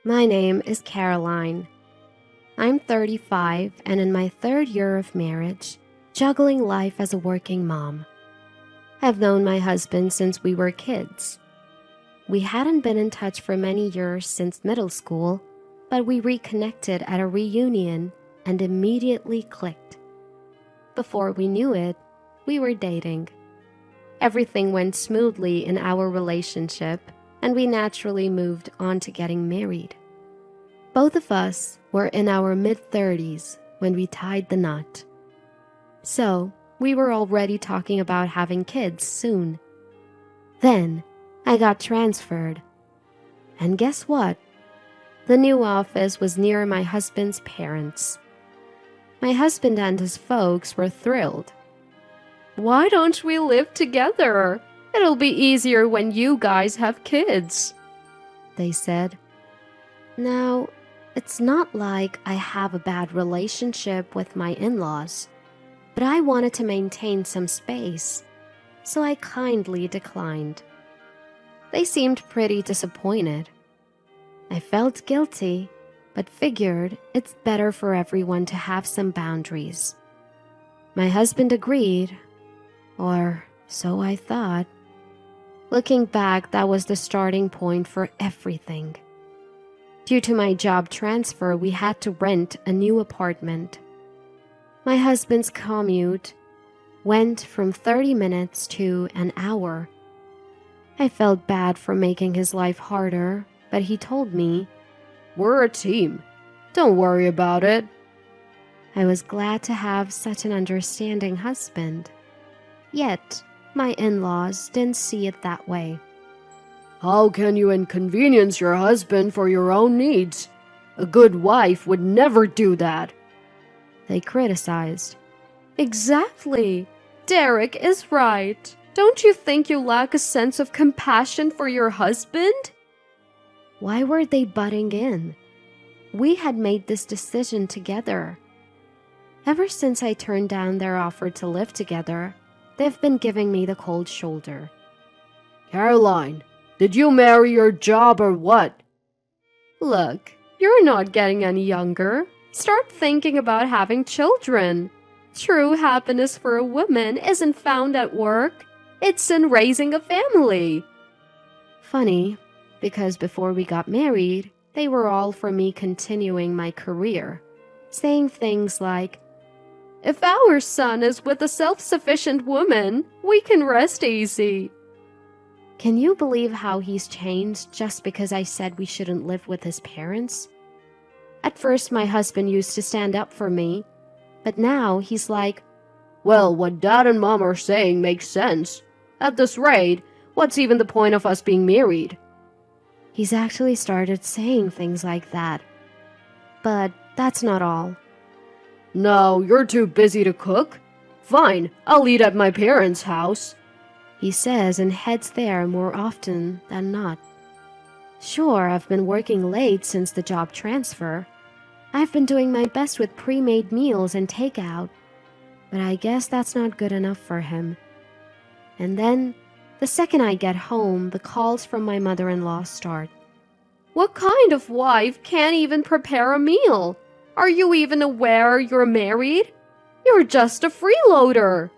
My name is Caroline. I'm 35 and in my third year of marriage, juggling life as a working mom. I've known my husband since we were kids. We hadn't been in touch for many years since middle school, but we reconnected at a reunion and immediately clicked. Before we knew it, we were dating. Everything went smoothly in our relationship, and we naturally moved on to getting married. Both of us were in our mid-30s when we tied the knot. So, we were already talking about having kids soon. Then, I got transferred. And guess what? The new office was near my husband's parents. My husband and his folks were thrilled. "Why don't we live together? It'll be easier when you guys have kids," they said. Now, it's not like I have a bad relationship with my in-laws, but I wanted to maintain some space, so I kindly declined. They seemed pretty disappointed. I felt guilty, but figured it's better for everyone to have some boundaries. My husband agreed, or so I thought. Looking back, that was the starting point for everything. Due to my job transfer, we had to rent a new apartment. My husband's commute went from 30 minutes to an hour. I felt bad for making his life harder, but he told me, "We're a team. Don't worry about it." I was glad to have such an understanding husband. Yet, my in-laws didn't see it that way. "How can you inconvenience your husband for your own needs? A good wife would never do that," they criticized. "Exactly. Derek is right. Don't you think you lack a sense of compassion for your husband?" Why were they butting in? We had made this decision together. Ever since I turned down their offer to live together, they've been giving me the cold shoulder. "Caroline, did you marry your job or what?" "Look, you're not getting any younger. Start thinking about having children. True happiness for a woman isn't found at work. It's in raising a family." Funny, because before we got married, they were all for me continuing my career, saying things like, "If our son is with a self-sufficient woman, we can rest easy." Can you believe how he's changed just because I said we shouldn't live with his parents? At first, my husband used to stand up for me, but now he's like, "Well, what Dad and Mom are saying makes sense. At this rate, what's even the point of us being married?" He's actually started saying things like that. But that's not all. "No, you're too busy to cook? Fine, I'll eat at my parents' house," he says and heads there more often than not. Sure, I've been working late since the job transfer. I've been doing my best with pre-made meals and takeout, but I guess that's not good enough for him. And then, the second I get home, the calls from my mother-in-law start. "What kind of wife can't even prepare a meal? Are you even aware you're married? You're just a freeloader."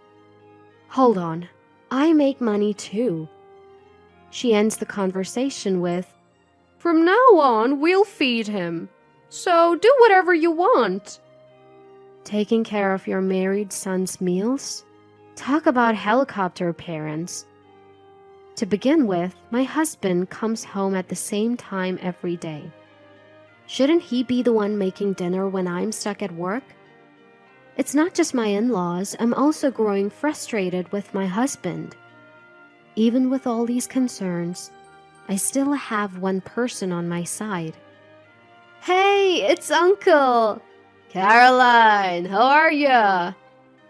Hold on, I make money too. She ends the conversation with, "From now on, we'll feed him. So do whatever you want." Taking care of your married son's meals? Talk about helicopter parents. To begin with, my husband comes home at the same time every day. Shouldn't he be the one making dinner when I'm stuck at work? It's not just my in-laws, I'm also growing frustrated with my husband. Even with all these concerns, I still have one person on my side. "Hey, it's Uncle!" "Caroline, how are ya?"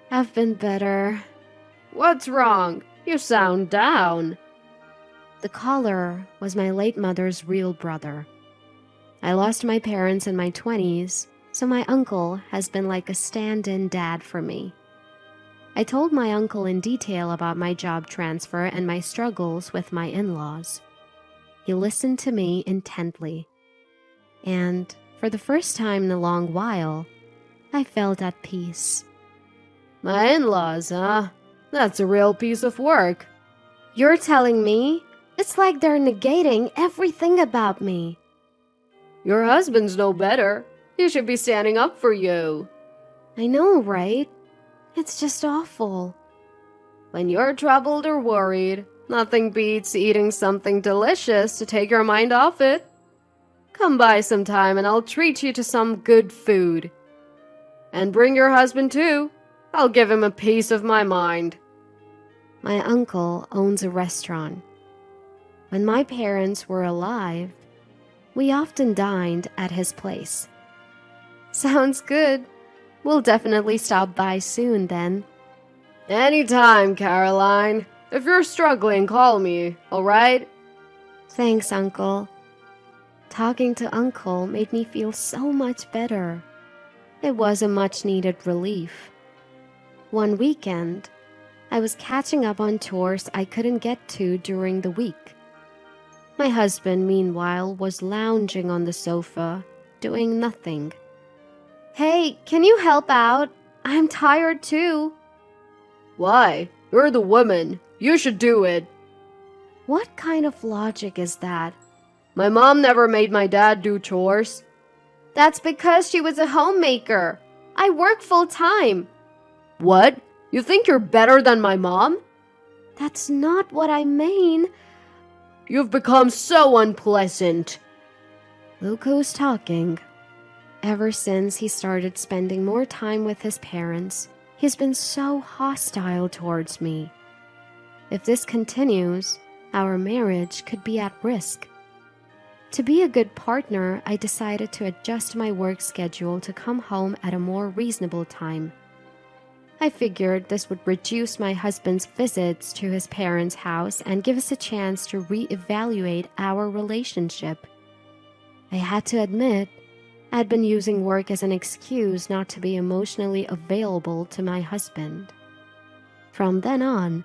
"I've been better." "What's wrong? You sound down." The caller was my late mother's real brother. I lost my parents in my 20s, so my uncle has been like a stand-in dad for me. I told my uncle in detail about my job transfer and my struggles with my in-laws. He listened to me intently. and for the first time in a long while, I felt at peace. My in-laws, huh? That's a real piece of work. You're telling me? It's like they're negating everything about me. Your husband's no better. He should be standing up for you. I know, right? It's just awful. When you're troubled or worried, nothing beats eating something delicious to take your mind off it. Come by sometime and I'll treat you to some good food. And bring your husband too. I'll give him a piece of my mind. My uncle owns a restaurant. When my parents were alive, we often dined at his place. Sounds good. We'll definitely stop by soon then. Anytime, Caroline. If you're struggling, call me, alright? Thanks, Uncle. Talking to Uncle made me feel so much better. It was a much-needed relief. One weekend, I was catching up on chores I couldn't get to during the week. My husband, meanwhile, was lounging on the sofa, doing nothing. Hey, can you help out? I'm tired too. Why? You're the woman. You should do it. What kind of logic is that? My mom never made my dad do chores. That's because she was a homemaker. I work full-time. What? You think you're better than my mom? That's not what I mean. You've become so unpleasant. Luco's talking. Ever since he started spending more time with his parents, he's been so hostile towards me. If this continues, our marriage could be at risk. To be a good partner, I decided to adjust my work schedule to come home at a more reasonable time. I figured this would reduce my husband's visits to his parents' house and give us a chance to reevaluate our relationship. I had to admit, I'd been using work as an excuse not to be emotionally available to my husband. From then on,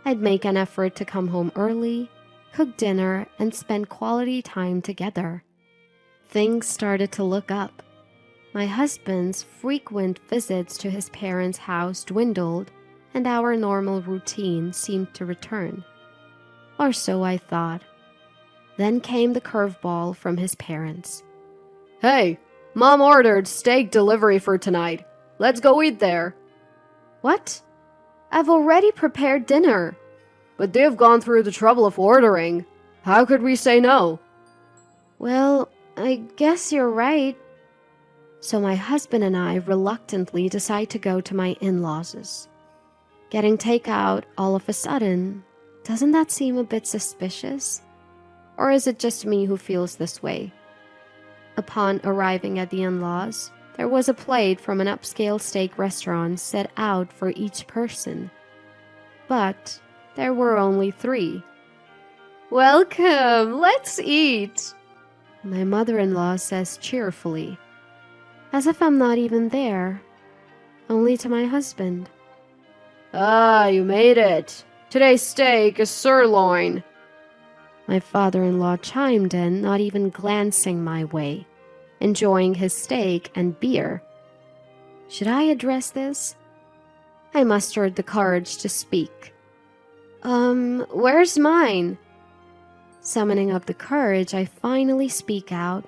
I'd make an effort to come home early, cook dinner, and spend quality time together. Things started to look up. My husband's frequent visits to his parents' house dwindled, and our normal routine seemed to return. Or so I thought. Then came the curveball from his parents. Hey, Mom ordered steak delivery for tonight. Let's go eat there. What? I've already prepared dinner. But they've gone through the trouble of ordering. How could we say no? Well, I guess you're right. So my husband and I reluctantly decide to go to my in-laws'. Getting takeout all of a sudden, doesn't that seem a bit suspicious? Or is it just me who feels this way? Upon arriving at the in-laws, there was a plate from an upscale steak restaurant set out for each person. But there were only 3. Welcome, let's eat, my mother-in-law says cheerfully, as if I'm not even there, only to my husband. Ah, you made it. Today's steak is sirloin. My father-in-law chimed in, not even glancing my way, enjoying his steak and beer. Should I address this? I mustered the courage to speak. Where's mine? Summoning up the courage, I finally speak out.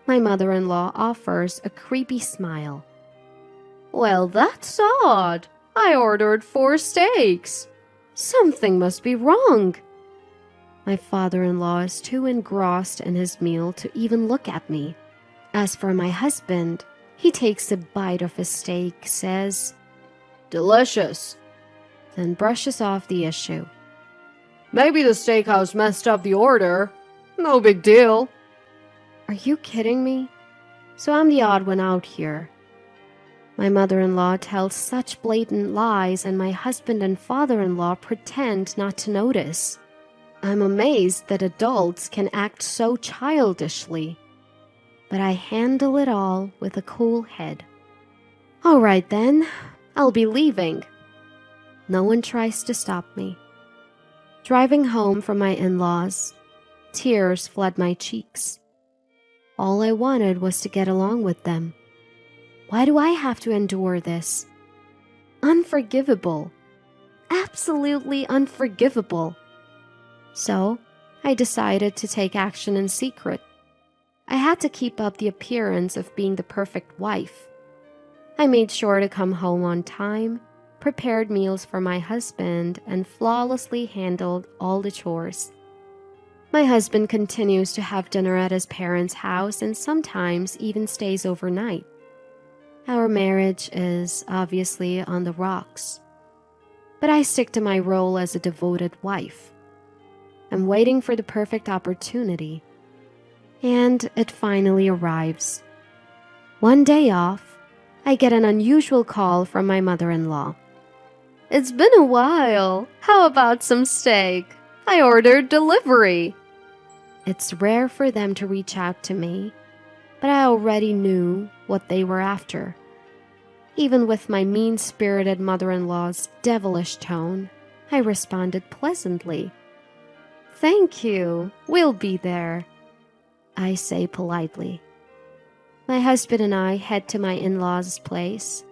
My mother-in-law offers a creepy smile. Well, that's odd. I ordered 4 steaks. Something must be wrong. My father-in-law is too engrossed in his meal to even look at me. As for my husband, he takes a bite of his steak, says, Delicious, then brushes off the issue. Maybe the steakhouse messed up the order. No big deal. Are you kidding me? So I'm the odd one out here. My mother-in-law tells such blatant lies, and my husband and father-in-law pretend not to notice. I'm amazed that adults can act so childishly. But I handle it all with a cool head. All right then, I'll be leaving. No one tries to stop me. Driving home from my in-laws, tears flood my cheeks. All I wanted was to get along with them. Why do I have to endure this? Unforgivable. Absolutely unforgivable. So, I decided to take action in secret. I had to keep up the appearance of being the perfect wife. I made sure to come home on time, prepared meals for my husband, and flawlessly handled all the chores. My husband continues to have dinner at his parents' house and sometimes even stays overnight. Our marriage is obviously on the rocks, but I stick to my role as a devoted wife. I'm waiting for the perfect opportunity, and it finally arrives. One day off, I get an unusual call from my mother-in-law. It's been a while. How about some steak? I ordered delivery. It's rare for them to reach out to me, but I already knew what they were after. Even with my mean-spirited mother-in-law's devilish tone, I responded pleasantly. Thank you. We'll be there, I say politely. My husband and I head to my in-laws' place.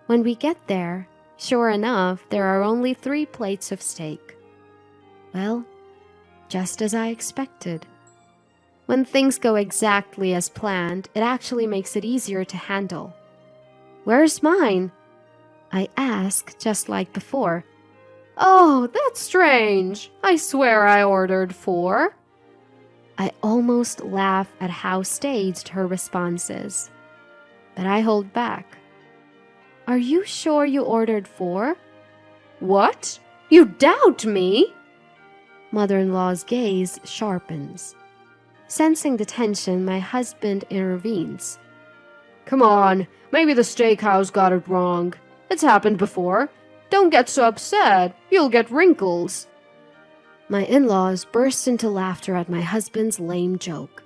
When we get there, sure enough, there are only 3 plates of steak. Well, just as I expected. When things go exactly as planned, it actually makes it easier to handle. Where's mine? I ask, just like before. Oh, that's strange. I swear I ordered 4. I almost laugh at how staged her response is, but I hold back. Are you sure you ordered 4? What? You doubt me? Mother-in-law's gaze sharpens. Sensing the tension, my husband intervenes. Come on, maybe the steakhouse got it wrong. It's happened before. Don't get so upset. You'll get wrinkles. My in-laws burst into laughter at my husband's lame joke.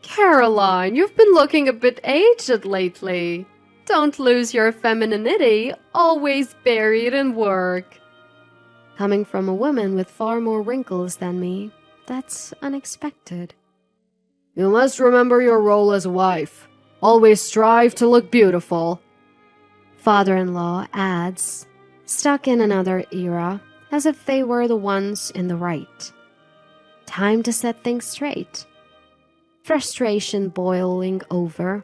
Caroline, you've been looking a bit aged lately. Don't lose your femininity, always buried in work. Coming from a woman with far more wrinkles than me, that's unexpected. You must remember your role as a wife. Always strive to look beautiful. Father-in-law adds, stuck in another era, as if they were the ones in the right. Time to set things straight. Frustration boiling over,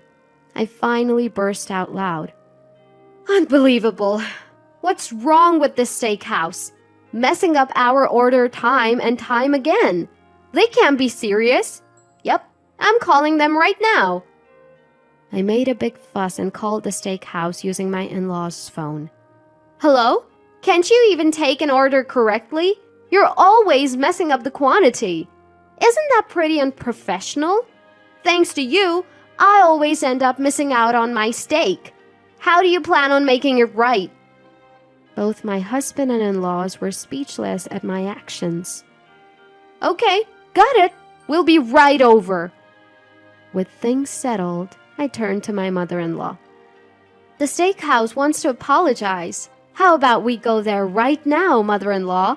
I finally burst out loud. Unbelievable. What's wrong with this steakhouse? Messing up our order time and time again. They can't be serious. Yep, I'm calling them right now. I made a big fuss and called the steakhouse using my in-laws' phone. Hello? Can't you even take an order correctly? You're always messing up the quantity. Isn't that pretty unprofessional? Thanks to you, I always end up missing out on my steak. How do you plan on making it right? Both my husband and in-laws were speechless at my actions. Okay, got it. We'll be right over. With things settled, I turned to my mother-in-law. The steakhouse wants to apologize. How about we go there right now, mother-in-law?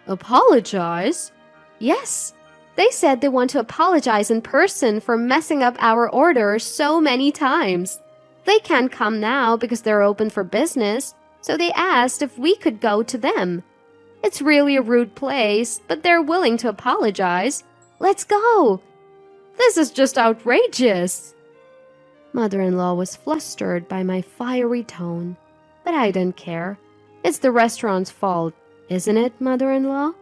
Apologize? Yes. They said they want to apologize in person for messing up our order so many times. They can't come now because they're open for business, so they asked if we could go to them. It's really a rude place, but they're willing to apologize. Let's go. This is just outrageous. Mother-in-law was flustered by my fiery tone, but I didn't care. It's the restaurant's fault, isn't it, mother-in-law?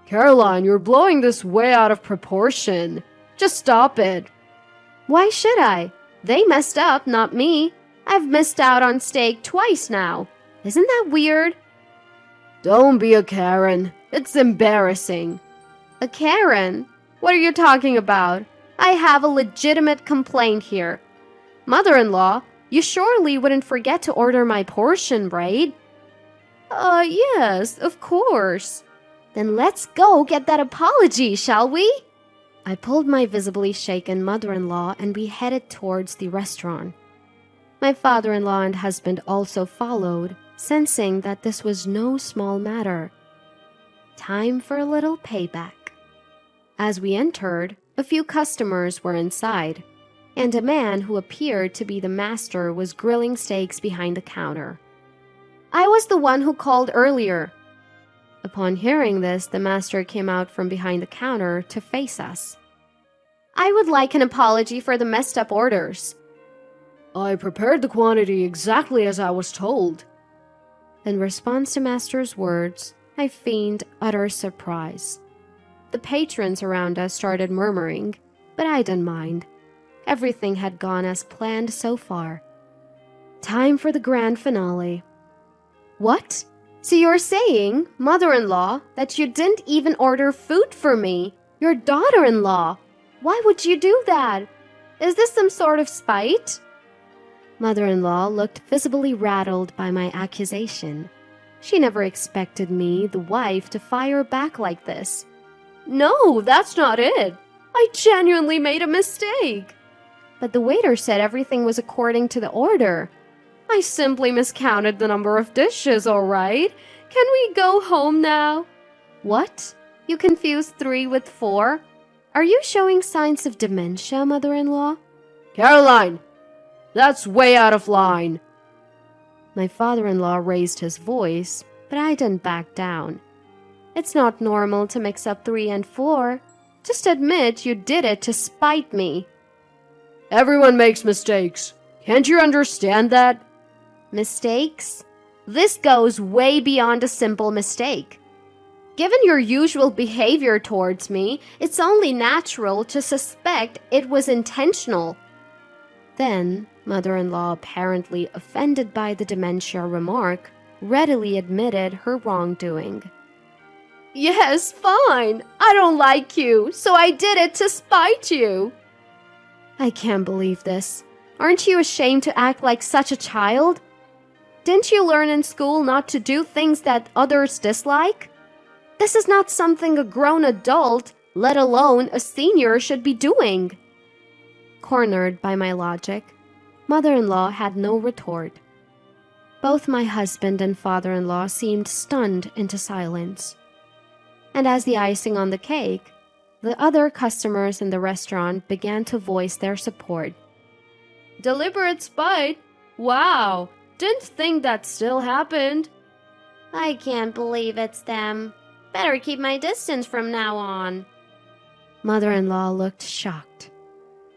Caroline, you're blowing this way out of proportion. Just stop it. Why should I? They messed up, not me. I've missed out on steak twice now. Isn't that weird? Don't be a Karen. It's embarrassing. A Karen? What are you talking about? I have a legitimate complaint here. Mother-in-law, you surely wouldn't forget to order my portion, right? Yes, of course. Then let's go get that apology, shall we? I pulled my visibly shaken mother-in-law and we headed towards the restaurant. My father-in-law and husband also followed, sensing that this was no small matter. Time for a little payback. As we entered, A few customers were inside, and a man who appeared to be the master was grilling steaks behind the counter. I was the one who called earlier. Upon hearing this, the master came out from behind the counter to face us. I would like an apology for the messed up orders. I prepared the quantity exactly as I was told. In response to master's words, I feigned utter surprise. The patrons around us started murmuring, but I didn't mind. Everything had gone as planned so far. Time for the grand finale. What? So you're saying, mother-in-law, that you didn't even order food for me, your daughter-in-law? Why would you do that? Is this some sort of spite? Mother-in-law looked visibly rattled by my accusation. She never expected me, the wife, to fire back like this. No, that's not it. I genuinely made a mistake. But the waiter said everything was according to the order. I simply miscounted the number of dishes, all right? Can we go home now? What? You confused 3 with 4? Are you showing signs of dementia, mother-in-law? Caroline! That's way out of line. My father-in-law raised his voice, but I didn't back down. It's not normal to mix up 3 and 4. Just admit you did it to spite me. Everyone makes mistakes. Can't you understand that? Mistakes? This goes way beyond a simple mistake. Given your usual behavior towards me, it's only natural to suspect it was intentional. Then, mother-in-law, apparently offended by the dementia remark, readily admitted her wrongdoing. Yes, fine. I don't like you, so I did it to spite you. I can't believe this. Aren't you ashamed to act like such a child? Didn't you learn in school not to do things that others dislike? This is not something a grown adult, let alone a senior, should be doing. Cornered by my logic, mother-in-law had no retort. Both my husband and father-in-law seemed stunned into silence. And as the icing on the cake, the other customers in the restaurant began to voice their support. Deliberate spite? Wow, didn't think that still happened. I can't believe it's them. Better keep my distance from now on. Mother-in-law looked shocked.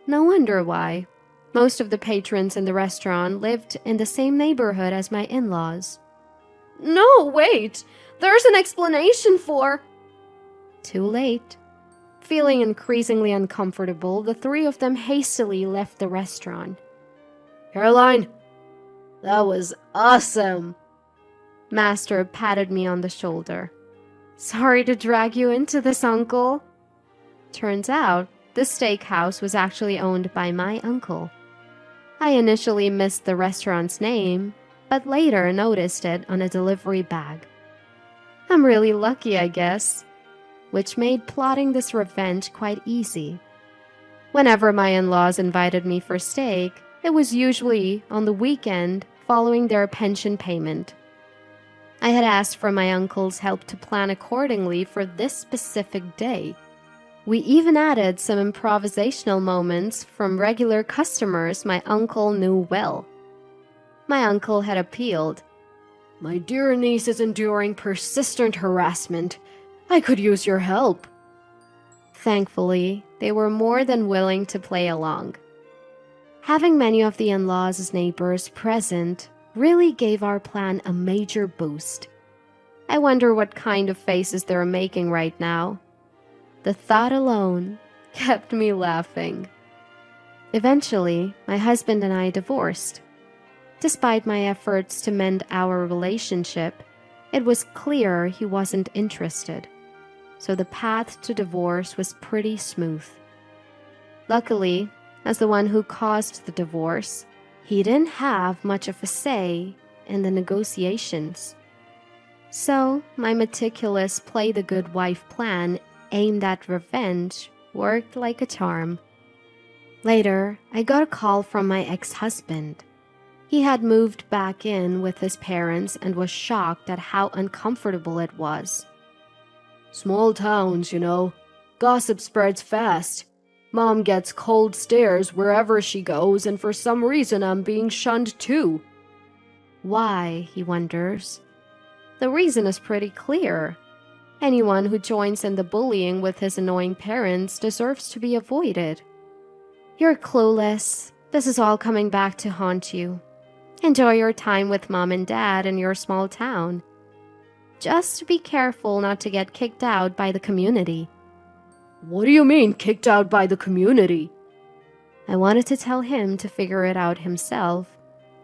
No wonder why. Most of the patrons in the restaurant lived in the same neighborhood as my in-laws. No, wait. There's an explanation for... Too late. Feeling increasingly uncomfortable, the 3 of them hastily left the restaurant. Caroline, that was awesome. Master patted me on the shoulder. Sorry to drag you into this, uncle. Turns out, the steakhouse was actually owned by my uncle. I initially missed the restaurant's name, but later noticed it on a delivery bag. I'm really lucky, I guess, which made plotting this revenge quite easy. Whenever my in-laws invited me for steak, it was usually on the weekend following their pension payment. I had asked for my uncle's help to plan accordingly for this specific day. We even added some improvisational moments from regular customers my uncle knew well. My uncle had appealed. My dear niece is enduring persistent harassment. I could use your help. Thankfully, they were more than willing to play along. Having many of the in-laws as neighbors present really gave our plan a major boost. I wonder what kind of faces they're making right now. The thought alone kept me laughing. Eventually, my husband and I divorced. Despite my efforts to mend our relationship, it was clear he wasn't interested. So the path to divorce was pretty smooth. Luckily, as the one who caused the divorce, he didn't have much of a say in the negotiations. So my meticulous play the good wife plan aimed at revenge worked like a charm. Later, I got a call from my ex-husband. He had moved back in with his parents and was shocked at how uncomfortable it was. Small towns, you know. Gossip spreads fast. Mom gets cold stares wherever she goes, and for some reason I'm being shunned too. Why, he wonders. The reason is pretty clear. Anyone who joins in the bullying with his annoying parents deserves to be avoided. You're clueless. This is all coming back to haunt you. Enjoy your time with mom and dad in your small town. Just be careful not to get kicked out by the community. What do you mean, kicked out by the community? I wanted to tell him to figure it out himself,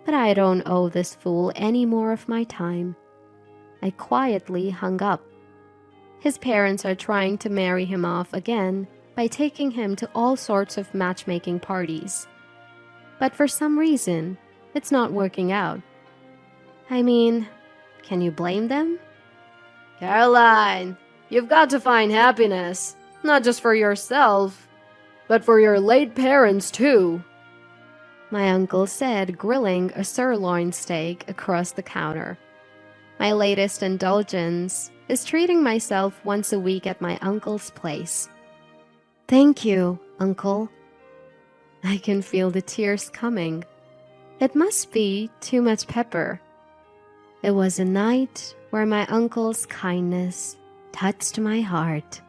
but I don't owe this fool any more of my time. I quietly hung up. His parents are trying to marry him off again by taking him to all sorts of matchmaking parties. But for some reason, it's not working out. I mean, can you blame them? Caroline, you've got to find happiness, not just for yourself, but for your late parents too. My uncle said, grilling a sirloin steak across the counter. My latest indulgence is treating myself once a week at my uncle's place. Thank you, Uncle. I can feel the tears coming. It must be too much pepper. It was a night where my uncle's kindness touched my heart.